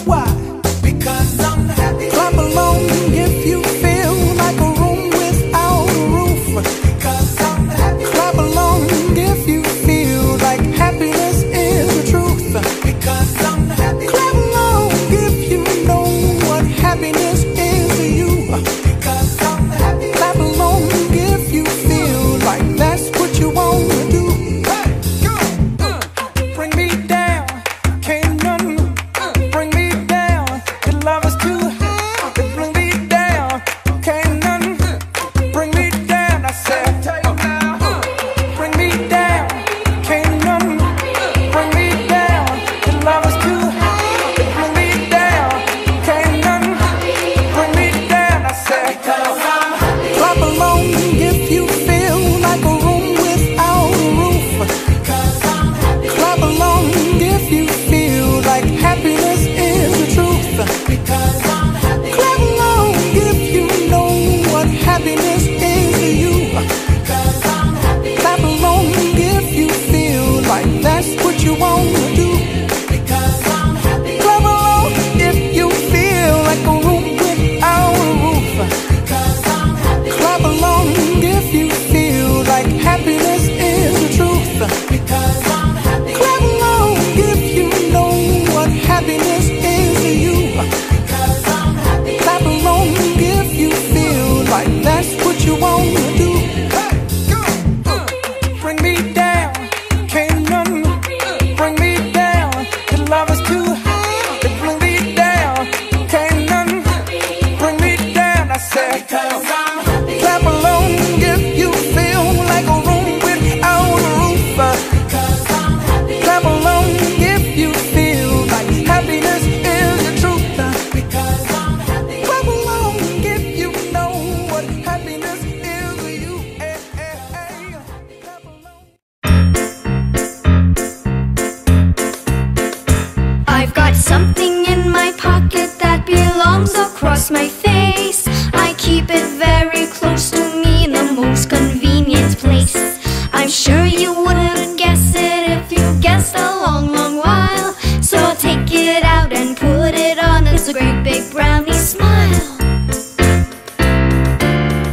Why? Because I'm happy. Clap along if you feel like a room without a roof. Because I'm happy. Clap along if you feel like happiness is the truth. Because I'm happy. Clap along if you know what happiness is to you. Because I'm happy. Clap along if you feel like that's what you want to do. Hey, go! Bring me down, can't none bring me down. Your love is too high, bring me down, can't none bring me down. I said, bring me down, can't none bring me down. Your love is too high, bring me down, can't none bring me down. I said, clap along if you feel like a room without a roof. Clap along if you feel like happiness is the truth. Because I'm happy. Clap along if you know what happiness is to you. Because I'm happy. Clap along if you feel like that's what you want to do. Because I'm happy. Clap along if you feel like a room without a roof. Because I'm happy. Clap along if you feel like happiness is the truth. Because I'm happy. Clap along if you know what happiness is to you. Because I'm happy. Clap along if you feel like that's what you want to do. Hey, go! Bring me down, can't none bring me down. Your love is too high, bring me down, can't none bring me down. I said, because I'm happy. Clap along if you feel like a room without a roof. Because I'm happy. Clap along if you feel like happiness is the truth. Because I'm happy. Clap along if you know what happiness is to you. Hey, hey, hey. Clap along. I've got something in my pocket that belongs across my face. I keep it very close to me in the most convenient place. I'm sure you wouldn't guess it if you guessed a long, long while. So I'll take it out and put it on. It's a great big brownie smile.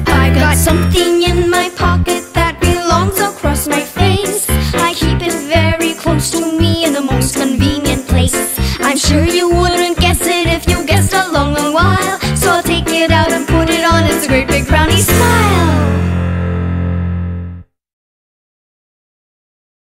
I got something in my pocket